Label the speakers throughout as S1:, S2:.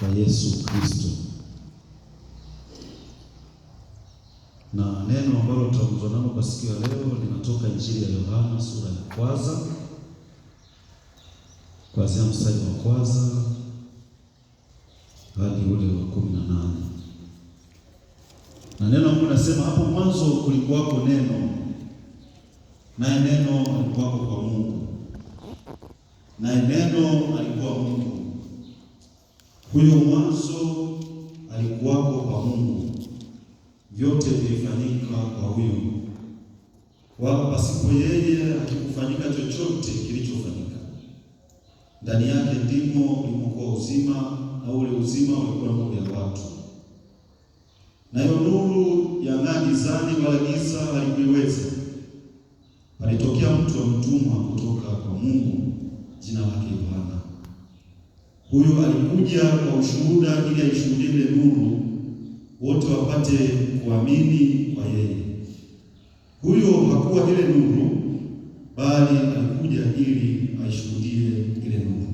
S1: kwa Yesu Kristo. Na neno ambalo tutaongozwa nalo kwa siku ya leo linatoka Injili ya Yohana sura ya kwanza kuanzia mstari wa kwanza hadi ule wa 18. Na neno Mungu nasema, hapo mwanzo kulikuwako neno, naye neno alikuwako kwa Mungu, naye neno alikuwa Mungu. Huyo mwanzo alikuwako kwa Mungu. Vyote vilifanyika kwa huyo, wala pasipo yeye hakikufanyika chochote kilichofanyika. Ndani yake ndimo ulimokuwa uzima, na ule uzima ulikuwa nuru ya watu. Nayo nuru yang'aa gizani, wala giza halikuiweza. Palitokea mtu mtumwa kutoka kwa Mungu, jina lake Yohana. Huyo alikuja kwa ushuhuda, ili aishuhudie ile nuru, wote wapate kuamini kwa yeye. Huyo hakuwa ile nuru, bali alikuja ili aishuhudie ile nuru.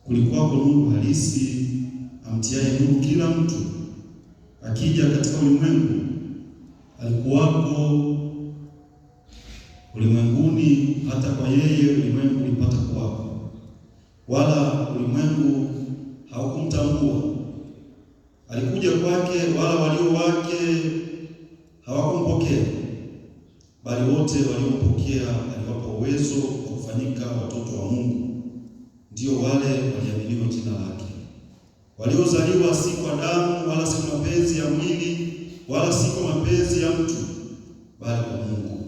S1: Kulikuwako nuru halisi, amtiaye nuru kila mtu akija katika ulimwengu. Alikuwako ulimwenguni, hata kwa yeye ulimwengu ulipata kuwako, wala ulimwengu haukumtambua. Alikuja kwake, wala walio wake hawakumpokea, bali wote waliompokea aliwapa uwezo wa kufanyika watoto wa Mungu, ndio wale waliaminiwa jina lake, waliozaliwa si kwa damu, wala si kwa mapenzi ya mwili, wala si kwa mapenzi ya mtu, bali kwa Mungu.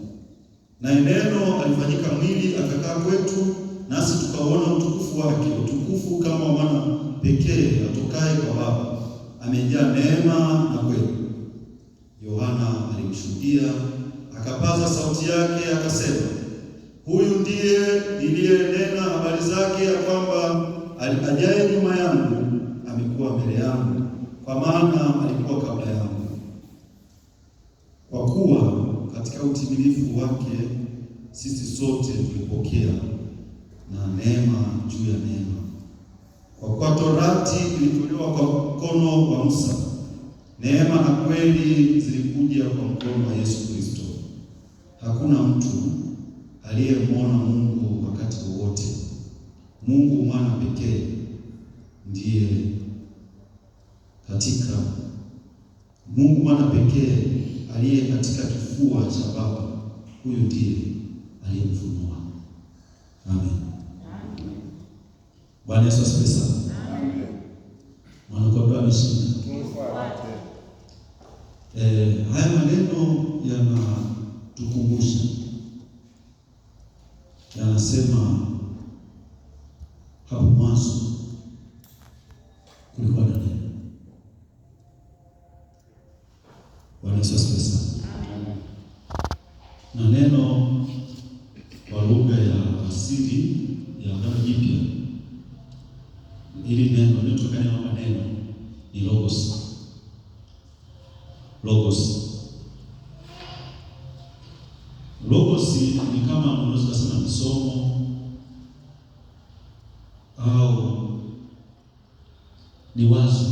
S1: Naye neno alifanyika mwili, akakaa kwetu, nasi tukaona utukufu wake, utukufu kama mwana pekee atokaye kwa Baba, amejaa neema na kweli. Yohana alimshuhudia, akapaza sauti yake akasema, huyu ndiye niliyenena habari zake, ya kwamba ajaye nyuma yangu amekuwa mbele yangu, kwa maana alikuwa kabla yangu. Kwa kuwa katika utimilifu wake sisi sote tulipokea na neema juu ya neema. Kwa kuwa Torati ilitolewa kwa mkono wa Musa, neema na kweli zilikuja kwa mkono wa Yesu Kristo. Hakuna mtu aliyemwona Mungu wakati wowote. Mungu mwana pekee ndiye katika Mungu mwana pekee aliye katika kifua cha Baba, huyo ndiye aliyemfunua. Amen. Bwana Yesu asifiwe sana. Amen. Mwanakondoo ameshinda. Haya maneno yanatukumbusha, yanasema hapo mwanzo kulikuwa na neno. Bwana Yesu asifiwe sana. Na neno kwa lugha ya asili ya Agano Jipya, ili neno linatokana na maneno ni logos. Logos ni kama unaweza kusema ni somo au ni wazo.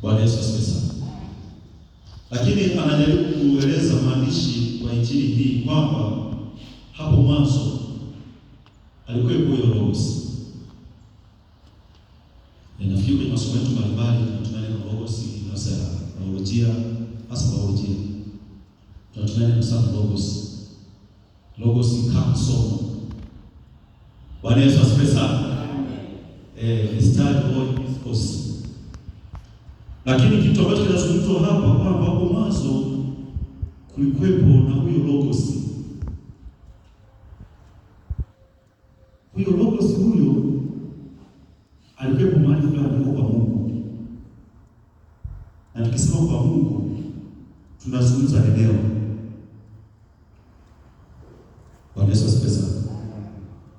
S1: Bwana Yesu asifiwe sana. Lakini anajaribu kueleza maandishi kwa injili hii kwamba hapo mwanzo alikuwepo huyo logos. Nafikiri kwenye masomo yetu mbalimbali tunatumia neno logos, hasa biolojia, tunatumia neno sana logos. Logos ni kama somo. Bwana Yesu asifiwe sana. Logos. Lakini kitu ambacho kinazungumzwa hapa kwamba hapo mwanzo kulikuwepo na huyo logos. Huyo logos huyo alikuwepo mahali fulani kwa Mungu. Na tukisema kwa Mungu tunazungumza eneo. Bwana Yesu asifiwe sana.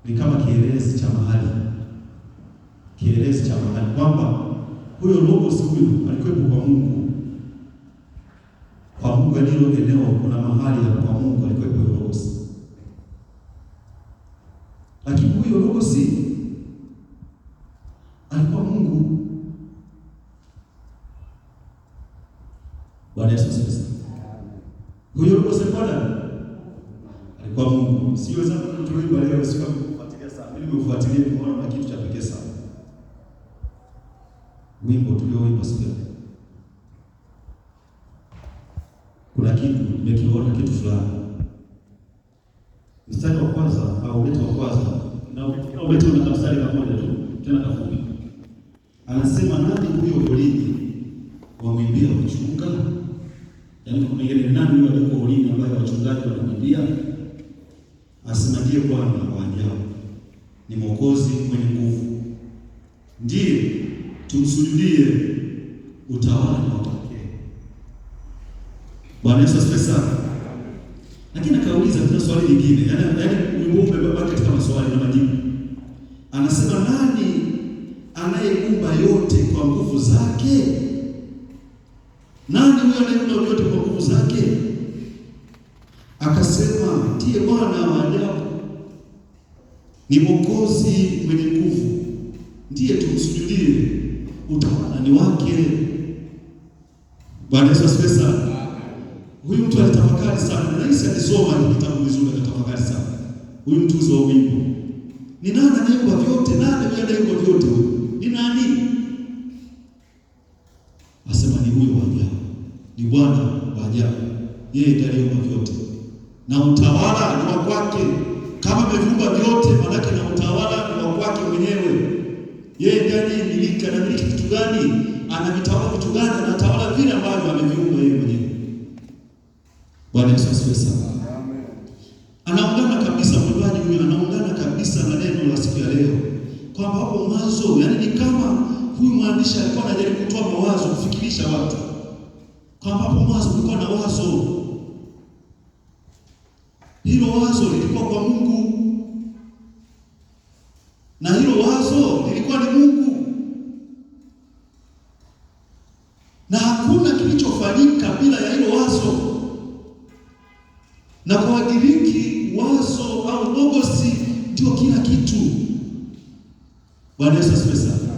S1: Ni kama kielezi cha mahali. Kwamba huyo logos huyo alikuwepo kwa Mungu. Kwa Mungu ndilo eneo, kuna mahali hapo kwa Mungu alikuwepo huyo logos. Lakini huyo logos mfuatilie, nimeona na kitu cha pekee sana. Wimbo tulioimba siku ile, kuna kitu nimekiona, kitu fulani. Mstari wa kwanza au ubeti wa kwanza, na ubeti una mstari mmoja tu tena kafupi. Anasema nani huyo golini wamwimbia wachunga? Yaani kuna ile nani huyo alikuwa golini ambaye wachungaji wanamwimbia? Asema ndiye Bwana wa ajabu, ni Mwokozi mwenye nguvu, ndiye tumsujudie, utawala na wake. Bwana Yesu asifiwe sana. Lakini akauliza tena swali lingine, yaani wimbo umebaki katika maswali na majibu. Anasema nani anayeumba yote kwa nguvu zake? Nani huyo anayeumba yote kwa nguvu zake? Akasema ndiye Bwana wa ajabu, ni Mwokozi mwenye nguvu, ndiye tumsujudie, utawala ni wake. Bwana Yesu asifiwe sana. Huyu mtu alitafakari sana, na hisi alisoma kitabu vizuri, akatafakari sana. Huyu mtu uzo wimbo, ni nani anayeumba vyote? Nani anayeumba vyote? Ni nani? Asema ni huyo wa ajabu, ni Bwana wa ajabu, yeye ndiye aliyeumba vyote, na utawala ni wa kwake. Kama ameviumba vyote, maana na utawala ni wa kwake mwenyewe. Yeye ndiye anayemiliki. Anamiliki vitu gani? Anavitawala vitu gani? Anatawala vile ambavyo ameviumba yeye mwenyewe. Bwana Yesu asifiwe sana. Amen. Anaungana kabisa, mwimbaji huyu anaungana kabisa na neno la siku ya leo, kwamba hapo mwanzo, yaani ni kama huyu mwandishi alikuwa anajaribu kutoa mawazo, kufikirisha watu kwamba hapo mwanzo kulikuwa na wazo. Hilo wazo lilikuwa kwa Mungu, na hilo wazo lilikuwa ni Mungu, na hakuna kilichofanyika bila ya hilo wazo. Na kwa Wagiriki wazo au logos ndio kila kitu. Bwana Yesu asifiwe sana.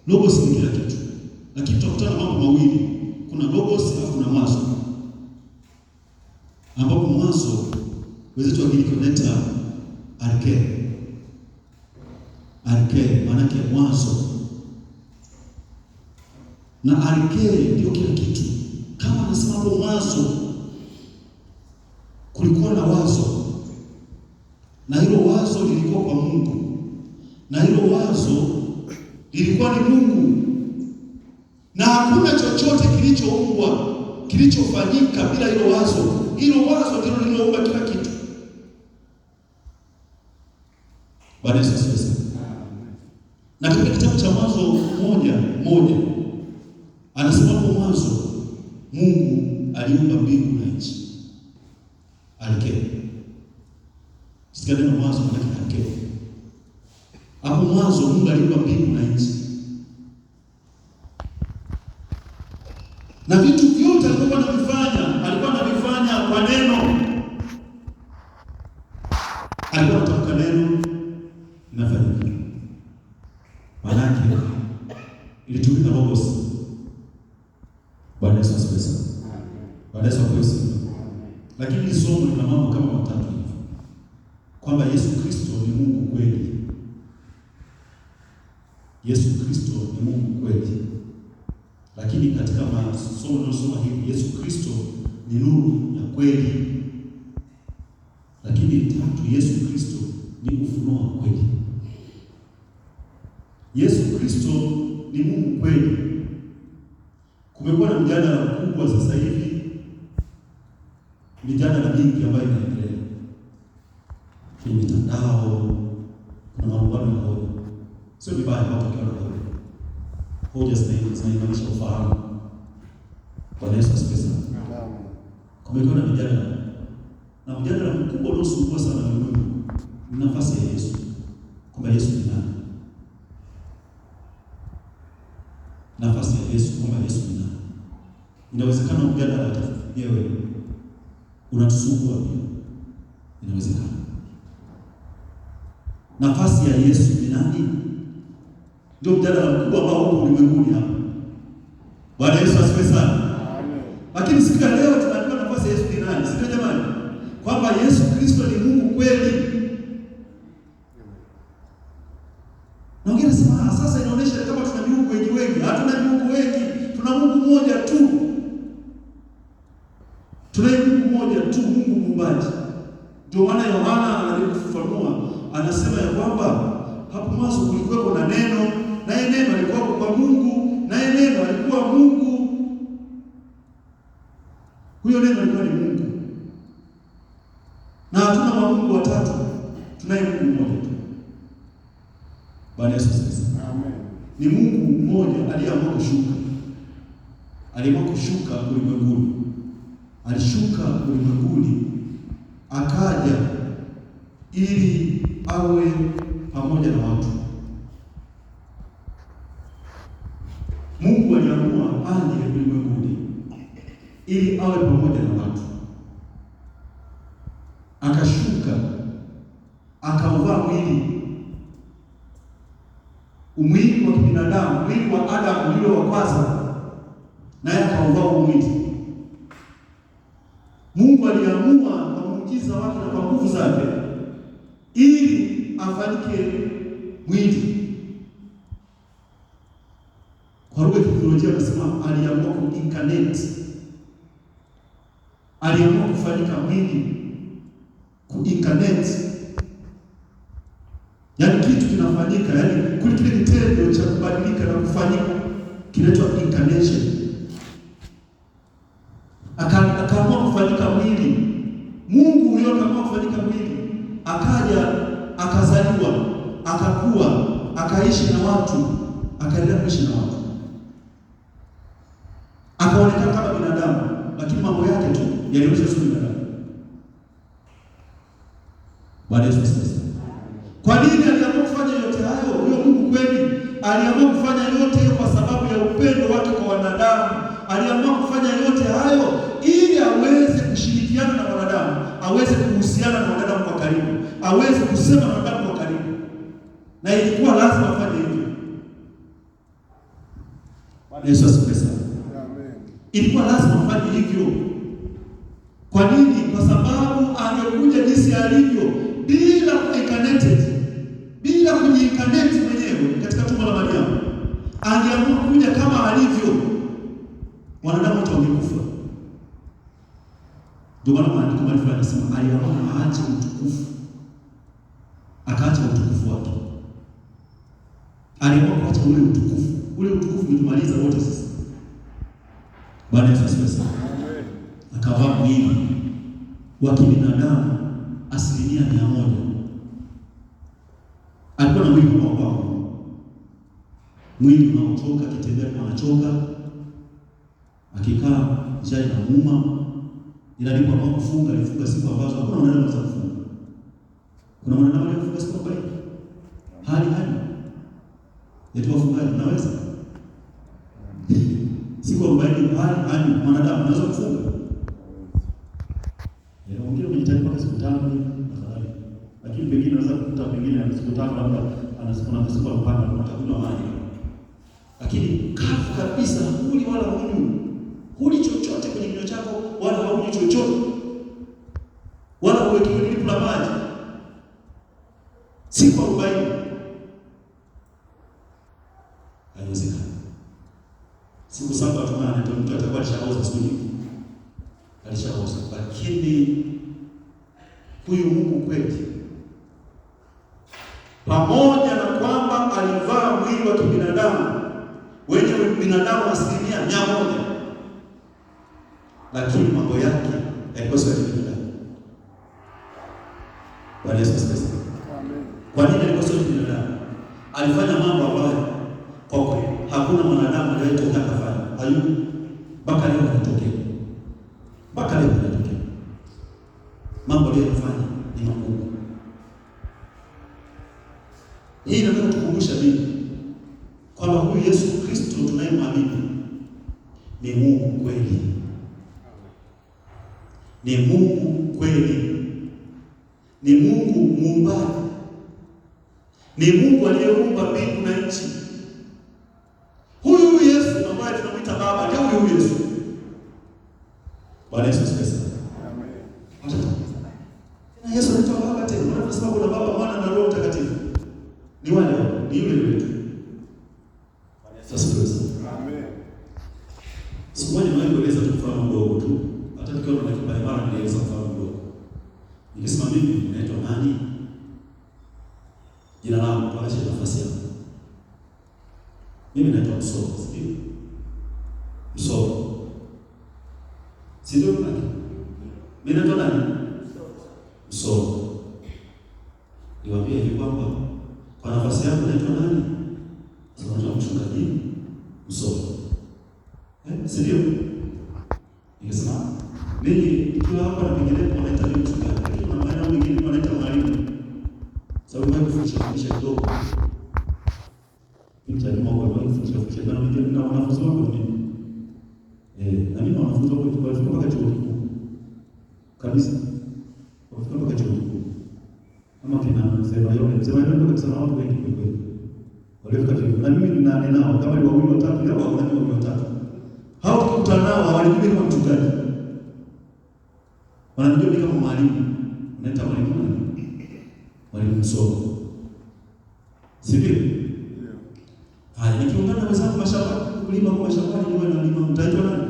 S1: Logos ni kila kitu, lakini tutakutana mambo mawili, kuna logos na kuna mwanzo, ambapo mwanzo wenzetu Wagiriki wanaita arke. Arke maana yake mwanzo, na arke ndio kila kitu. Kama anasema hapo mwanzo kulikuwa na wazo, na hilo wazo lilikuwa kwa Mungu, na hilo wazo lilikuwa ni Mungu, na hakuna chochote kilichoumbwa kilichofanyika bila hilo wazo. Hilo wazo ndilo lililoumba kila kitu. Bwana Yesu asifiwe. Na katika kitabu cha Mwanzo moja anasema hapo mwanzo Mungu aliumba mbingu na nchi. Alike. Sikia neno mwanzo maana yake alike. Hapo mwanzo Mungu aliumba mbingu na nchi. Na vitu vyote alikuwa anavifanya kwa neno. Alikuwa anatamka neno linafanyika. Maana yake ilitumika logos. Bwana Yesu asifiwe. Bwana Yesu asifiwe. Lakini somo lina mambo kama matatu hivi, kwamba Yesu Kristo ni Mungu kweli. Yesu Kristo ni Mungu kweli. Lakini katika masomo tunasoma hivi, Yesu Kristo ni nuru ya kweli. Lakini tatu, Yesu Kristo ni ufunuo wa kweli. Yesu Kristo ni Mungu kweli. Kumekuwa na mjadala mkubwa sasa hivi, mijadala mingi ambayo inaendelea kwenye mitandao. Kuna malumbano ya hoja, sio vibaya watu wakiwa na hoja zinaimarisha ufahamu. Bwana Yesu asifiwe. Kumekuwa na mjadala mkubwa unaosumbua sana ulimwengu, ni nafasi ya Yesu, kwamba Yesu ni nani? Nafasi ya Yesu, kwamba Yesu ni nani? Inawezekana mjadala hata wewe unatusumbua pia. Inawezekana. Nafasi ya Yesu ni nani? Ndio mjadala mkubwa ambao uko ulimwenguni hapa. Bwana Yesu asifiwe sana. Amen. Lakini siku ya leo tunaambiwa nafasi ya Yesu ni nani? Sio jamani? Kwamba Yesu Kristo ni Mungu kweli. mmoja tu. Tunaye Mungu mmoja tu, Mungu muumbaji. Ndio maana Yohana anakufafanua, anasema ya kwamba hapo mwanzo kulikuwa na neno, naye neno alikuwa kwa Mungu, naye neno alikuwa Mungu. Huyo neno alikuwa ni Mungu. Na hatuna Mungu watatu, tunaye Mungu mmoja tu. Bwana Yesu asifiwe. Amen. Ni Mungu mmoja aliyeamua kushuka. Aliamua kushuka ulimwenguni. Alishuka ulimwenguni akaja ili awe pamoja na watu. Mungu aliamua aje ulimwenguni ili awe pamoja na watu. Akashuka, akauvaa mwili wa kibinadamu, mwili wa Adamu ule wa kwanza, naye akauvaa mwili. Mungu aliamua kwa muujiza wake na kwa nguvu zake ili afanyike mwili. Kwa lugha ya theolojia anasema aliamua ku-incarnate. Aliamua kufanyika mwili, ku-incarnate. Yaani kitu kinafanyika, yaani kile kitendo cha kubadilika na kufanyika kinaitwa incarnation. Akaamua kufanyika mwili. Mungu huyo akaamua kufanyika mwili. Akaja, akazaliwa, akakua, akaishi na watu, akaendelea kuishi na watu. Akaonekana kama binadamu, lakini mambo yake tu yalionyesha sio binadamu. Bwana Yesu asifiwe. Kwa nini aliamua kufanya yote hayo? Huyo Mungu kweli aliamua kufanya yote hiyo kwa sababu ya upendo wake kwa wanadamu. Aliamua kufanya yote hayo ili aweze kushirikiana na wanadamu, aweze kuhusiana na wanadamu kwa karibu, aweze kusema na wanadamu kwa karibu. Na ilikuwa lazima afanye hivyo. Yesu asifiwe. Amen. Ilikuwa lazima afanye hivyo. Kwa nini? Kwa sababu angekuja jinsi alivyo bila kujiincarnate mwenyewe katika tumbo la Mariamu. Angeamua kuja kama alivyo, wanadamu wote wangekufa. Ndio maana maandiko marefu yanasema aliamua aache utukufu. Akaacha utukufu wake. Aliamua kuacha ule utukufu. Ule utukufu umetumaliza wote sisi. Bwana Yesu asifiwe. Amen. Akavaa mwili wa kibinadamu 100%. Alikuwa na mwili kama wao. Mwili unaochoka, akitembea anachoka. Akikaa njaa inamuuma. Ila alipoamua kufunga, alifunga siku ambazo hakuna mwanadamu anaweza kufunga. Kuna mwanadamu anayefunga siku 40? Hali yetu wafungaji unaweza? Siku 40 hali mwanadamu anaweza kufunga. Wengine wanajitahidi mpaka siku 5 afadhali. Lakini pengine anaweza kukuta pengine siku 5 labda anasema siku mpaka anakunywa maji. Lakini kafu kabisa, huli wala hunywi. Huli chochote kwenye kinywa chako wala haunywi chochote. Wala uweke kwenye la maji. Siku 40. Haiwezekani. Siku 7 tunaona mtu atakuwa alishaoza siku nyingi. Alishaoza. Lakini huyu Mungu kweli, pamoja na kwamba alivaa mwili wa kibinadamu wenye binadamu 100%, lakini mambo yake yalikuwa sio ya kibinadamu. Bwana Yesu asifiwe. Amen. Kwa nini alikuwa sio ya kibinadamu? Alifanya mambo ambayo kwa kweli hakuna mwanadamu aliyetoka kafanya. Hayupo. Mpaka leo yanatokea. Mpaka leo yanatokea. Mambo aliyofanya ni makubwa. Hii inataka kukumbusha nini? Kwamba huyu Yesu Kristo tunayemwamini ni Mungu kweli. Ni Mungu kweli. Ni Mungu muumbaji. Ni Mungu aliyeumba mbingu na nchi. Huyu Yesu ambaye tunamuita Baba ndio huyu Yesu. Bwana Yesu asifiwe. Amen. Na Yesu anaitwa Baba tena. Tunasema kuna Baba, Mwana na Roho Mtakatifu. Ni wale, ni yule yule tu. Bwana Yesu asifiwe. Amen. nani? Jina langu tuache nafasi yako. Mimi naitwa Msoro, sio? Msoro. Sio nani? Mimi naitwa nani? Msoro. Niwaambie hivi kwamba kwa nafasi yako naitwa nani? Sasa naitwa mchungaji Msoro. Sio? Nikasema mimi ikiwa hapa na pengine wanaita mchungaji, lakini kuna maana mengine wanaita mwalimu. Sababu mimi kufundisha kidogo. Mimi kufundisha na wengine na wanafunzi wangu mimi. Na mimi wanafunzi wangu kwa mpaka chuo kikuu. Kabisa. Kwa mpaka chuo kikuu. Kama kina sema yule kabisa na watu wengi kwa kweli. Walifika chuo. Na mimi ninao kama ni wawili watatu leo au wawili watatu. Hao tukutana nao walijua kama mchungaji. Wanajua kama mwalimu. Unaita mwalimu nani? Mwalimu Msoro. Sivyo? Haya, nikiungana na wenzangu mashamba, kulima kwa mashamba ni wewe na lima, mtaitwa nani?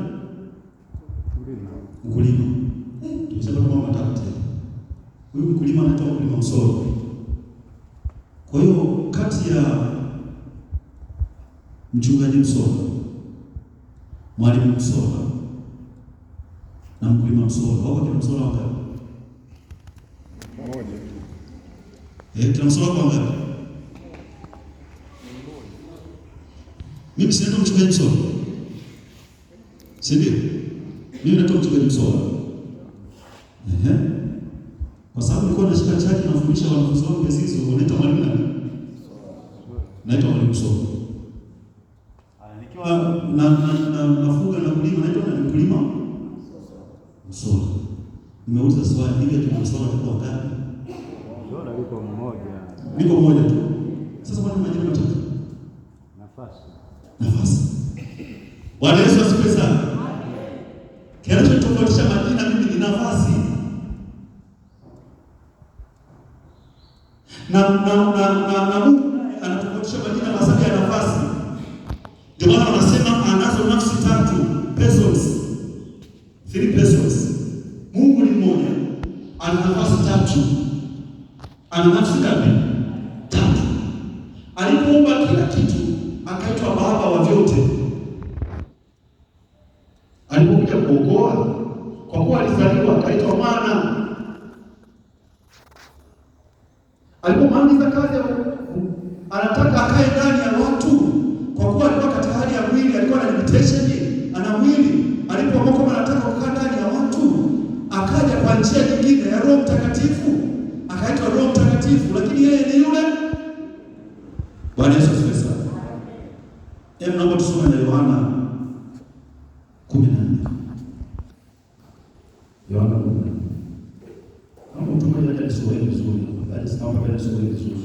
S1: Mkulima. Tumesema kama matatu. Huyu mkulima anaitwa mkulima Msoro. Kwa hiyo kati ya mchungaji Msoro, mwalimu Msoro na mkulima Msoro, wako kila Msoro wangapi? Mmoja. Kila Msoro wako wangapi? Mimi si naitwa mchungaji Msoro. Si ndio? Mimi naitwa mchungaji Msoro. Kwa sababu nilikuwa nashika chaki na kufundisha wanafunzi wangu hizo, wanaitwa mwalimu nani? Naitwa mwalimu Msoro. Nikiwa nafuga na kulima naitwa nani? Mkulima Msoro. Nimeuliza swali hivi tu Msoro atakuwa ngapi?
S2: Msoro yuko mmoja.
S1: Niko mmoja tu. Sasa kwa nini majina matatu? Nafasi. Bwana Yesu asifiwe sana. Kinachotofautisha majina mimi ni nafasi. Na Mungu anatofautisha majina kwa sababu ya nafasi. Ndio maana wanasema anazo nafsi tatu, persons. 3 persons. Mungu ni mmoja. Ana nafasi tatu. Ana nafsi ngapi? Tatu. Alipoumba kila kitu akaitwa baba wa vyote. Alipokuja kuokoa, kwa kuwa alizaliwa akaitwa mwana. Alipomaliza kazi anataka akae ndani ya watu, kwa kuwa alikuwa katika hali ya mwili, alikuwa na limitation, ana mwili. Alipookoka anataka kukaa ndani ya watu, akaja kwa njia nyingine ya Roho Mtakatifu, akaitwa Roho Mtakatifu, lakini yeye ni yule. Bwana Yesu asifiwe sana. Naomba tusome na Yohana 14. Yohana 14. Kama mtu mmoja atasoma vizuri, bali sasa mbele soma vizuri.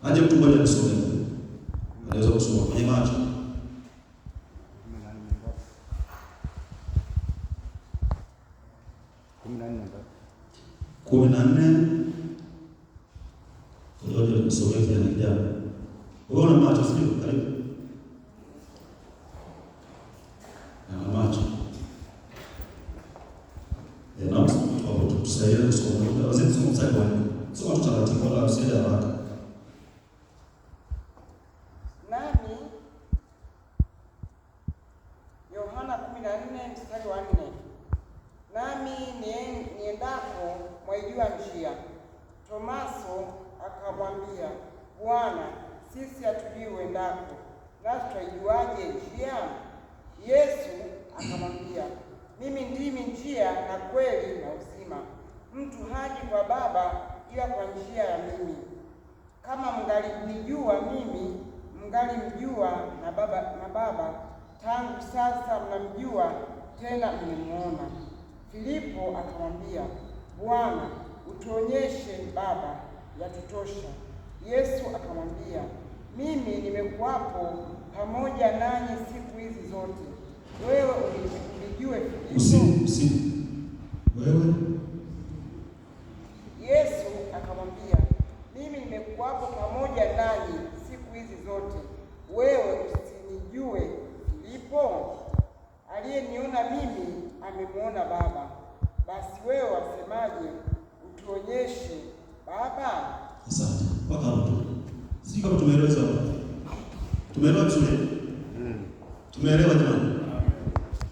S1: Aje mtu mmoja asome. Anaweza kusoma kwenye macho. 14. Ndio tusome kijana. Wewe una macho sio? Karibu. Na macho. Na tusaidia kusoma. Wazee tusome mstari wa 4. Soma tutaratibu wala usiende haraka.
S3: Nami Yohana 14 mstari wa 4. Nami niendapo mwaijua njia. Tomaso akamwambia, Bwana, sisi hatujui uendako, nasi twaijuaje njia? Yesu akamwambia, mimi ndimi njia na kweli na uzima. Mtu haji kwa Baba ila kwa njia ya mimi. Kama mngalinijua mimi, mngalimjua na Baba. Tangu sasa mnamjua, tena mmemwona. Filipo akamwambia, Bwana, utuonyeshe Baba, yatutosha. Yesu akamwambia, mimi nimekuwapo pamoja nanyi siku hizi zote. Wewe unijue Filipo?
S1: Wewe?
S3: Yesu akamwambia, mimi nimekuwapo pamoja nanyi siku hizi zote. Wewe usinijue kumwona Baba. Basi wewe wasemaje, utuonyeshe Baba?
S1: Asante. Mpaka hapo tu. Sisi kama tumeeleza hapo. Tumeelewa vizuri? Tumeelewa jamani?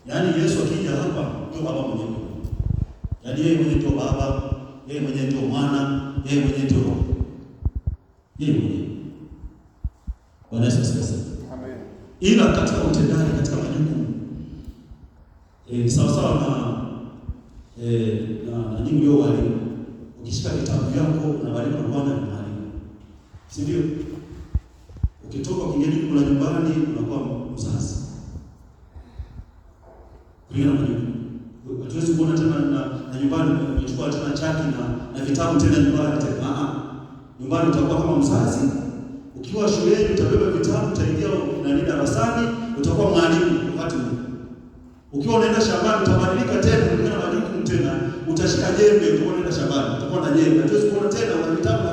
S1: Yaani Yesu akija hapa ndio Baba mwenyewe. Yaani yeye mwenyewe ndio Baba, yeye mwenyewe ndio Mwana, yeye mwenyewe ndio Roho. Yeye mwenyewe. Bwana Yesu asifiwe. Amen. Ila katika utendaji, katika majukumu sawa sawa na nyinyi ndio walimu. Ukishika vitabu vyako na walimu na Bwana ni mwalimu. Si ndio? Ukitoka ukiingia jukumu la nyumbani unakuwa mzazi. Kulingana na majukumu. Hatuwezi kuona tena na nyumbani umechukua tena chaki na vitabu tena nyumbani tena. Nyumbani utakuwa kama mzazi. Ukiwa shuleni utabeba vitabu, utaingia na darasani, utakuwa mwalimu wakati huo. Ukiwa unaenda shambani utabadilika tena kulingana na majukumu tena. Utashika jembe utakuwa unaenda shambani, utakuwa na jembe. Hatuwezi kuona tena una vitabu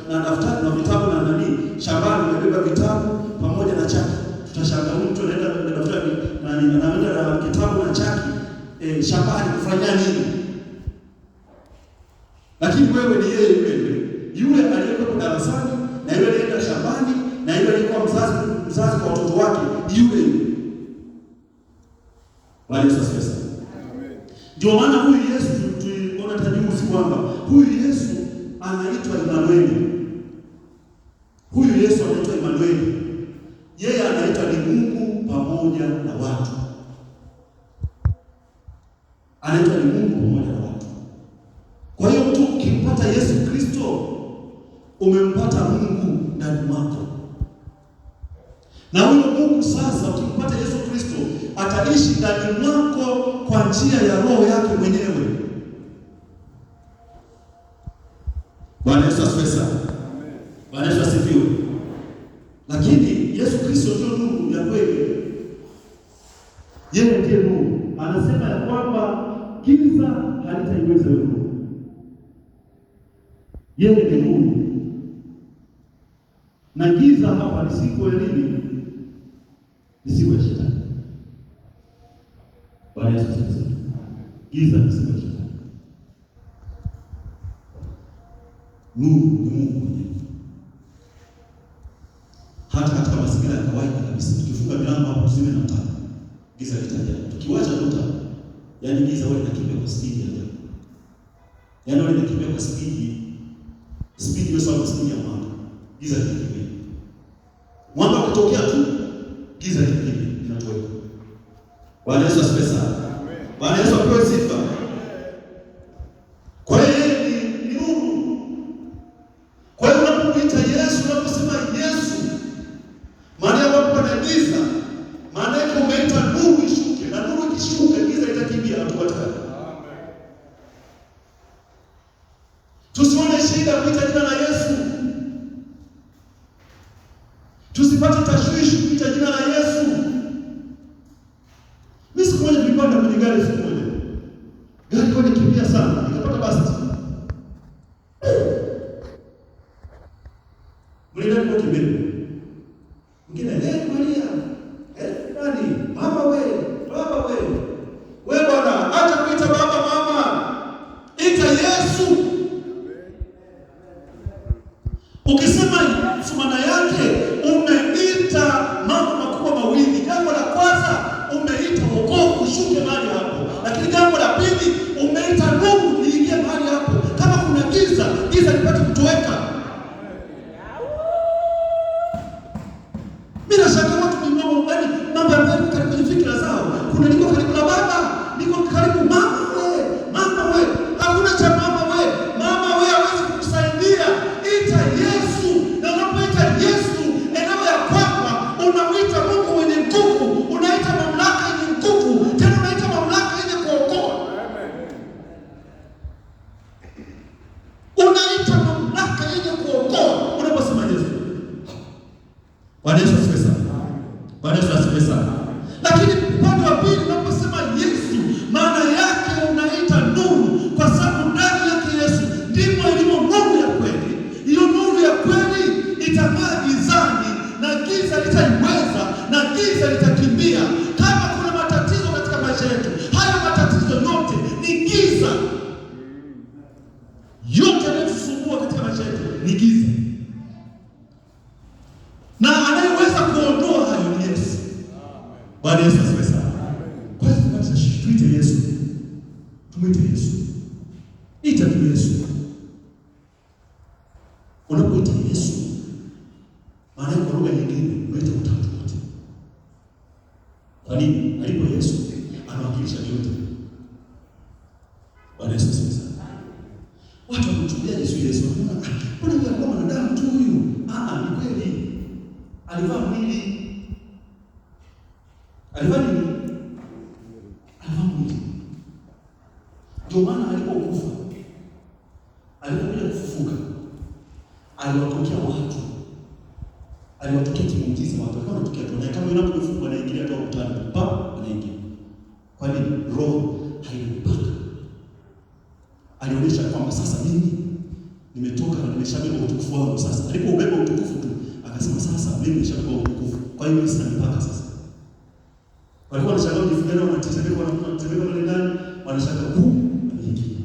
S1: na daftari na vitabu na nani. Shambani umebeba vitabu pamoja na chaki. Tutashangaa mtu anaenda na daftari na anaenda na kitabu na chaki shambani kufanya nini? Lakini wewe ni yeye yule aliyekuwa darasani na yule aliyeenda shambani na yule aliyekuwa mzazi kwa watoto wake yule. Bwana Yesu asifiwe. Amen. Ndio maana huyu Yesu tuliona tajuzi kwamba huyu Yesu anaitwa Emmanueli. Huyu Yesu anaitwa Emmanueli. Yeye anaitwa ni Mungu pamoja na watu. Anaitwa ni Mungu pamoja na watu. Kwa hiyo mtu ukimpata Yesu Kristo umempata Mungu ndani mwako. Na huyo Mungu sasa ukimpata Yesu Kristo ataishi ndani mwako kwa njia ya Roho yake mwenyewe. Bwana Yesu asifiwe. Amen. Bwana Yesu asifiwe. Lakini Yesu Kristo ndio nuru ya kweli. Yeye ndiye nuru. Anasema ya kwamba giza halitaiweza nuru. Yeye ni nuru. Na giza hapa ni siku ya nini? Ni siku ya Shetani. Bwana Yesu asifiwe. Giza ni siku ya Shetani. Nuru ni Mungu mwenyewe. Hata katika mazingira ya kawaida kabisa, tukifunga milango hapo tuseme na taa, giza litajaa. Tukiwacha tuta, yaani giza wale linakimbia kwa spidi ya ajabu. Yaani wale linakimbia kwa spidi hiyo sawa spidi ya mwanga. Giza linakimbia. Mwanga ukitokea tu, giza linatoweka. Bwana Yesu asifiwe sana. Amen. Bwana Yesu apewe sifa. Kwa hiyo ni nuru. Kwa hiyo unapomuita Yesu, unaposema Yesu, maana hapo kuna giza. Maana yake umeita nuru ishuke, na nuru ikishuka giza litakimbia hapo tayari. Amen. Tusione shida kuita jina la Yesu. Tusipate tashwishi kuita jina la Yesu. Mimi siku moja nilipanda kwenye gari siku moja. Gari kwa nikimbia sana, nikapata basi. Mlina kwa kimbia. Mwingine, Maria. Nani? Mama wewe, baba wewe. Wewe bwana, acha kuita baba mama. Ita Yesu. Ukisema Yesu maana yake umeita mambo makubwa mawili. Jambo la kwanza umeita wokovu ushuke mahali hapo. Lakini jambo la pili umeita nuru iingie mahali hapo. Kama kuna giza lipate kutoweka. Mimi nashangaa watu mambo ya Mungu kwenye fikra zao. Kuna niko karibu na baba, niko karibu mama wewe. Hakuna cha mama wewe hawezi kukusaidia. Ita Yesu. Na unapoita Yesu, eneo ya kwamba unamuita Mungu mwenye nguvu, unaita mamlaka yenye nguvu, tena unaita mamlaka yenye kuokoa. Amen. Unaita mamlaka yenye kuokoa unaposema Yesu. Bwana Yesu asifiwe sana. Bwana Yesu asifiwe sana. Lakini upande wa pili unaposema Yesu, maana yake unaita nuru, kwa sababu ndani yake Yesu ndipo ilimo nuru ya kweli. Hiyo nuru ya kweli itang'aa gizani na giza litaiweza na giza litakimbia. Kama kuna matatizo katika maisha yetu, haya matatizo yote giza. Yote yanayotusumbua katika maisha yetu ni giza, na anayeweza kuondoa hayo ni Yesu. Bwana Yesu asifiwe sana. Kwa hiyo tuite Yesu, tumwite Yesu, ita tu Yesu. Unapoita Yesu, maana kwa lugha nyingine unaita utatu wote. Kwa nini? Alipo Yesu anawakilisha yote. Bwana Yesu asifiwe sana. Watu wanamchukulia Yesu, mbona yeye alikuwa mwanadamu tu huyu? Ni kweli. Alivaa mwili. Alivaa nini? Alivaa mwili. Ndio maana alipokufa, alipokuja kufufuka, aliwatokea watu. Aliwatokea kimuujiza watu. Alikuwa anatokea tu. Kama unapofufuka na ingia tu ukutani, anaingia. Kwa nini? Roho haimipaka. Alionyesha kwamba sasa mimi nimetoka na nimeshabeba utukufu wangu sasa. Alipobeba utukufu tu, akasema sasa mimi nimeshabeba utukufu. Kwa hiyo sina mipaka sasa. Walikuwa wanashangaa kujifunga na wanateseka wanatembea pale ndani, wanashangaa anaingia.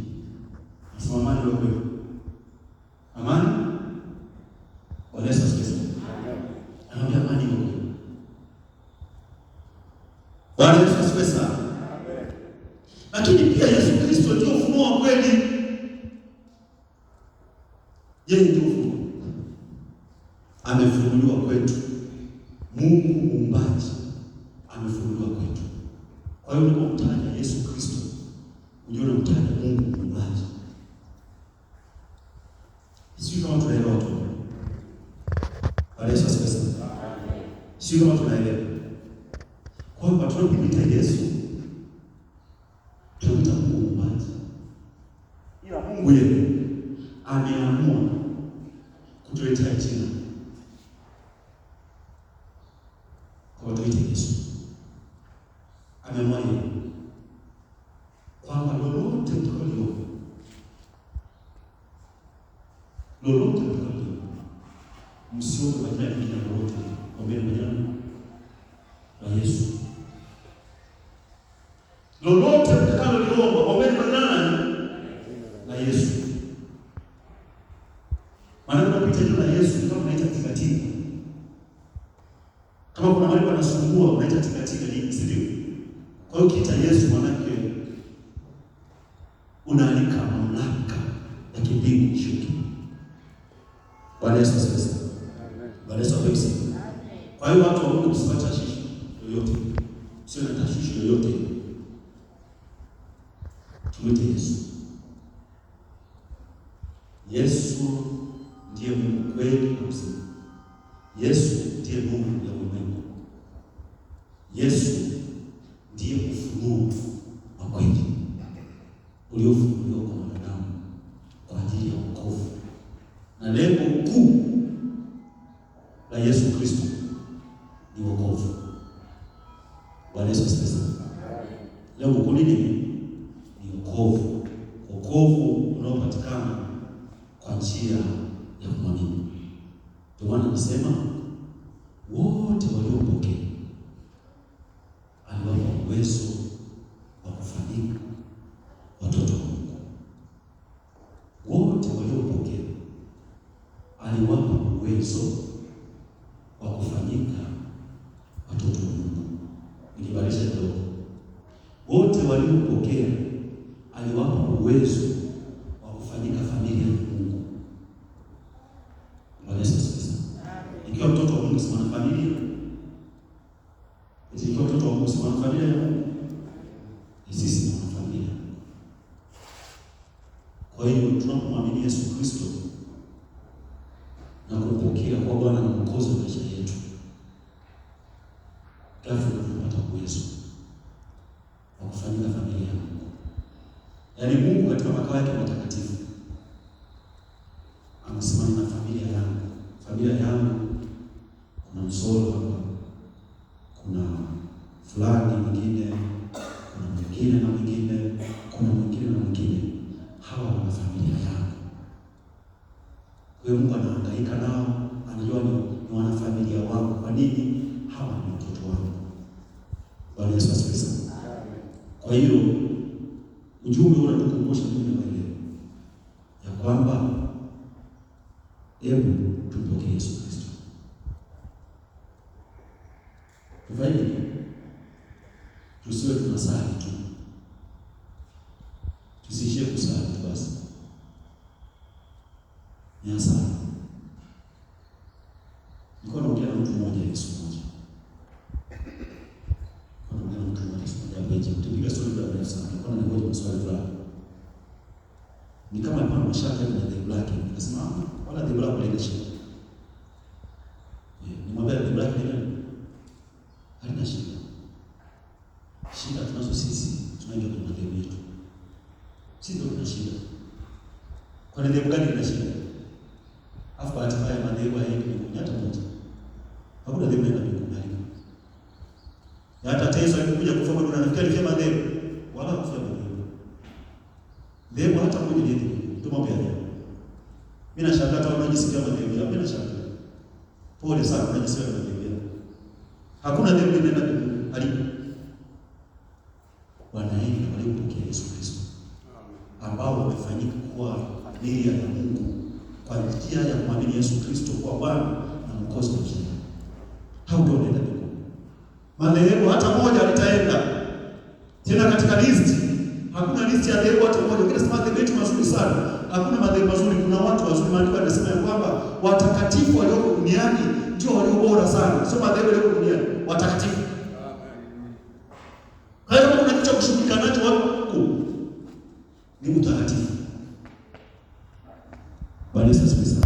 S1: Nasema amani wewe. Amani? Bwana Yesu asifiwe. Anaambia amani wewe. Bwana Yesu asifiwe sana. Lakini pia Yesu Kristo ndio ufunuo wa kweli. Yeye ndio ufunuo. Amefunuliwa kwetu. Mungu muumbaji amefunuliwa kwetu. Kwa hiyo unapomtaja Yesu Kristo, unajua unamtaja Mungu muumbaji. Sio kama tunaelewa tu. Bwana Yesu asifiwe sana. Sio kama tunaelewa. Kwa hiyo tunapomtaja Yesu, tunamtaja Mungu muumbaji. Ila Mungu yeye ameamua kutuletea jina. Kwa tuite Yesu. Ameamua yeye kwamba lolote mtakalo msiombe kwa jina lingine lolote, ombeni kwa jina la Yesu. Lolote mtakalo ombeni kwa jina la Yesu. Maana unapita jina la Yesu kama unaita tikatika. Kama kuna mahali wanasumbua unaita tikatika ni sivyo? Kwa hiyo kiita Yesu manake unaalika mamlaka ya kimbingu shuki. Bwana Yesu asifiwe. Bwana Yesu asifiwe. Kwa hiyo watu wa Mungu msipate tashwishi yoyote. Sio na tashwishi yoyote. Tumwite Yesu. Yesu ndiye Mungu kweli na uzima. Yesu ndiye Mungu ya ulimwengu. Yesu ndiye ufunuo wa kweli uliofunuliwa kwa wanadamu kwa ajili ya wokovu. Na lengo kuu la Yesu Kristo ni wokovu. Bwana Yesu asifiwe. Lengo kuu ni wokovu. Wokovu unaopatikana kwa njia ya kumwamini. Ndio maana nasema wote waliopokea aliwapa uwezo wa kufanyika watoto wa Mungu. Wote waliopokea aliwapa uwezo wa kufanyika watoto wa Mungu. Nikibadilisha kidogo, wote waliopokea aliwapa uwezo wa kufanyika familia ya Mungu. Bwana Yesu asifiwe. Ikiwa mtoto wa Mungu si mwana familia. Ikiwa mtoto wa Mungu si mwana familia ya Mungu. Sisi ni mwana familia. Kwa hiyo tunapomwamini Yesu Kristo na kumpokea kwa Bwana na Mwokozi wa maisha yetu, ghafla tunapata uwezo wa kufanyika familia ya Mungu. Yaani Mungu katika makao yake matakatifu anasema na familia yangu. Familia yangu kuna Msolo hapa, kuna fulani mwingine, kuna mwingine na mwingine, kuna mwingine na mwingine. Hawa wana familia yangu. Kwa hiyo Mungu anahangaika nao, anajua ni wana familia wangu. Kwa nini? Hawa ni watoto wangu. Bwana Yesu asifiwe. Kwa hiyo Ujumbe unatukumbusha mimi na wewe ya kwamba hebu tumpokee Yesu Kristo. Tufanye tusiwe tunasali tu. Tusiishie kusali tu basi. Ni hasara. Nilikuwa naongea na mtu mmoja Yesu mmoja. Naongea na mtu mmoja Yesu mmoja hapa nje. Tupiga story bila mrefu sana. Nilikuwa nangoja maswali fulani. Ni kama alikuwa na mashaka na dhehebu lake. Nikasema wala dhehebu lako halina shida. Nimwambia dhehebu lake halina shida. Shida tunazo sisi, tunaingia kwenye madhehebu yetu. Sisi ndio tuna shida. Kwa nini dhehebu gani lina shida? Afu bahati mbaya madhehebu hayaendi mbinguni hata moja. Hakuna dhehebu linaenda mbinguni. Hata Yesu alikuja kufa kwa dunia nafikiri alifia madhehebu. Wala kufia madhehebu. Dhehebu hata moja liende mbinguni. Tumwambia leo. Mimi nashangaa hata wanajisikia madhehebu yao. Mimi nashangaa. Pole sana wanajisikia madhehebu yao. Hakuna dhehebu linaenda mbinguni. Halipo. Wanaenda waliopokea Yesu Kristo, ambao wamefanyika kuwa familia ya Mungu kwa njia ya kumwamini Yesu Kristo kwa Bwana na Mwokozi wa maisha yao. Hao ndio wanaenda mbinguni. Madhehebu hata moja litaenda. Tena katika listi, hakuna listi ya dhehebu hata moja. Ukisema madhehebu yetu mazuri sana, hakuna madhehebu mazuri. Kuna watu wazuri. Maandiko yanasema ya kwamba watakatifu walioko duniani ndio walio bora sana. Sio madhehebu yaliyo duniani, watakatifu. Kushughulika nacho wako ni utakatifu. Bwana Yesu asifiwe.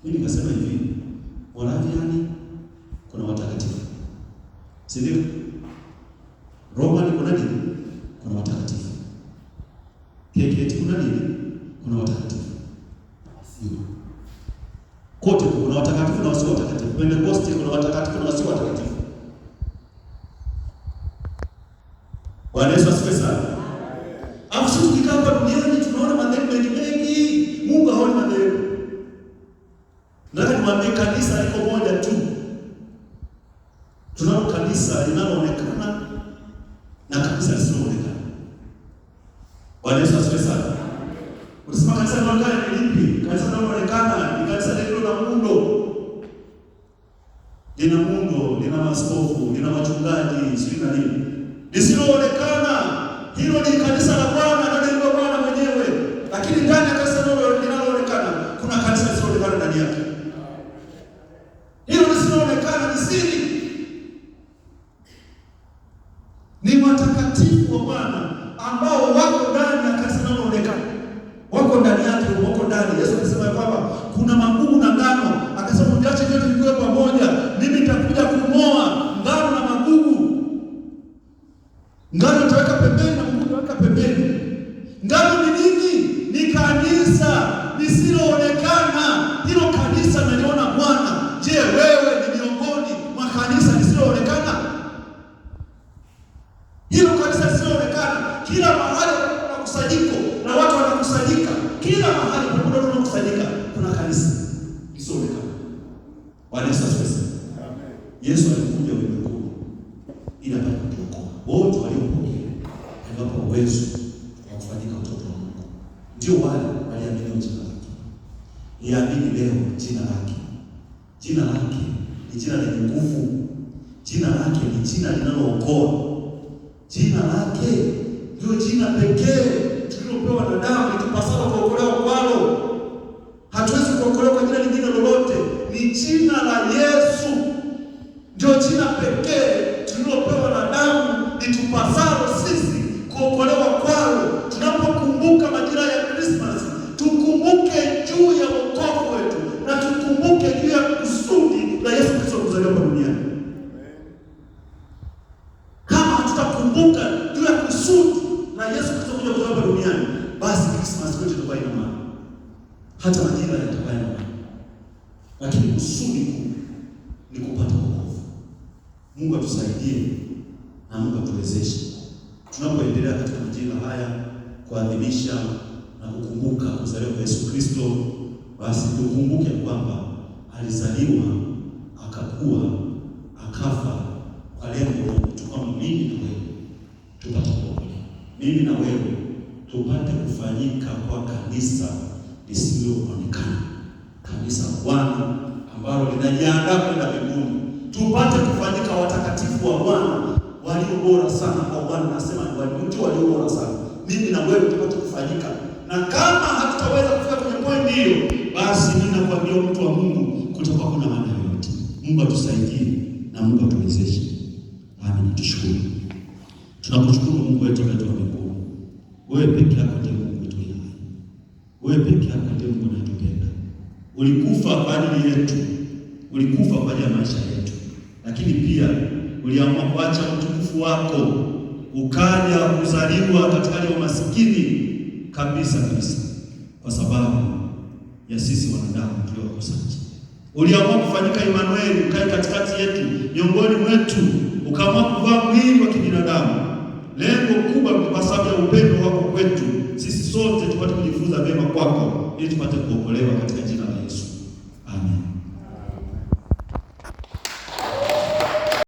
S1: Mimi nikasema hivi, Moraviani kuna watakatifu. Si ndio? Roma ni kuna nini? Kuna watakatifu. KKT kuna nini? Kuna watakatifu. Sio. Kote kuna watakatifu na wasio watakatifu. Pentecost kuna watakatifu na wasio watakatifu. Bwana Yesu asifiwe sana. Alafu sisi tukikaa hapa duniani tunaona madhehebu mengi. Mungu haoni madhehebu. Nataka nimwambie kanisa liko moja tu. Tunalo kanisa linaloonekana na kanisa lisiloonekana. Bwana Yesu asifiwe sana. Unasema kanisa linaloonekana ni lipi? Kanisa linaloonekana ni kanisa lililo na muundo. Lina muundo, lina maaskofu, lina wachungaji, sio na nini. Lisiloonekana, hilo ni kanisa la Bwana na ndio Bwana mwenyewe. Lakini ndani ya kanisa linaloonekana kuna kanisa lisiloonekana ndani yake. Hilo lisiloonekana ni siri. Ni watakatifu wa Bwana ambao wako ndani ya kanisa linaloonekana. Wako ndani yake, wako ndani. Yesu alisema kwamba kuna magugu na ngano. Akasema mtiache vyote viwe pamoja. Mimi nitakuja kumoa ngano na magugu. Ngano utaweka pembeni na magugu utaweka pembeni. Ngano ni nini? Ni kanisa lisiloonekana. Hilo kanisa naliona Bwana. Je, wewe ni miongoni mwa kanisa lisiloonekana? Hilo kanisa lisiloonekana, kila mahali kuna kusanyiko na watu wanakusanyika. Kila mahali kuna kusanyika, kuna kanisa lisiloonekana. Bwana Yesu asifiwe. Amen. Yesu alikuja ulimwenguni ili apate kutuokoa. Wote waliopokea aliwapa uwezo wa kufanyika watoto wa Mungu. Ndio wale waliamini jina lake. Niamini leo jina lake. Jina lake ni jina lenye nguvu. Jina lake ni jina linalookoa. Jina lake ndio jina pekee tulilopewa na damu litupasalo kuokolewa kwalo. Hatuwezi kuokolewa kwa jina lingine lolote. Ni jina la Yesu. Ndio jina pekee tulilopewa na damu litupasalo sisi kuokolewa kwalo. Tunapokumbuka majira ya Christmas, tukumbuke juu ya wokovu wetu na tukumbuke juu ya kusudi la Yesu Kristo kuzaliwa duniani. Kama tutakumbuka juu ya kusudi la Yesu Kristo kuja kuzaliwa duniani, basi Christmas kwetu itakuwa ina maana. Hata majira yatakuwa ina maana. Lakini kusudi kuu ni kupata wokovu. Mungu atusaidie na Mungu atuwezeshe. Tunapoendelea katika majira haya kuadhimisha na kukumbuka kuzaliwa kwa Yesu Kristo, basi tukumbuke kwamba alizaliwa, akakua, akafa kwa lengo la kutukomboa mimi na wewe tupate kuokolewa. Mimi na wewe tupate kufanyika kwa kanisa lisiloonekana, kanisa Bwana ambalo linajiandaa kwenda mbinguni. Tupate kufanyika watakatifu wa Bwana walio bora sana kwa Bwana. Nasema ni walio bora sana. Mimi na wewe tupate kufanyika, na kama hatutaweza kufika kwenye pointi hiyo, basi mimi nakwambia mtu wa Mungu, kutakuwa kuna maana yoyote. Mungu atusaidie na Mungu atuwezeshe. Amen. Tushukuru. Tunakushukuru Mungu wetu wa mbinguni. Wewe pekee yako ndiye Mungu wetu hai. Wewe pekee yako ndiye Mungu unatupenda. Ulikufa kwa ajili yetu. Ulikufa kwa ajili ya maisha yetu. Lakini pia uliamua kuacha utukufu wako, ukaja kuzaliwa katika hali ya umasikini kabisa kwa sababu ya sisi wanadamu tuliokosaji. Uliamua kufanyika Emmanuel, ukae katikati yetu, miongoni mwetu, ukaamua kuvaa mwili wa kibinadamu. Lengo kubwa ni kwa sababu ya upendo wako kwetu sisi sote, tupate kujifunza vyema kwako ili tupate kuokolewa katika jina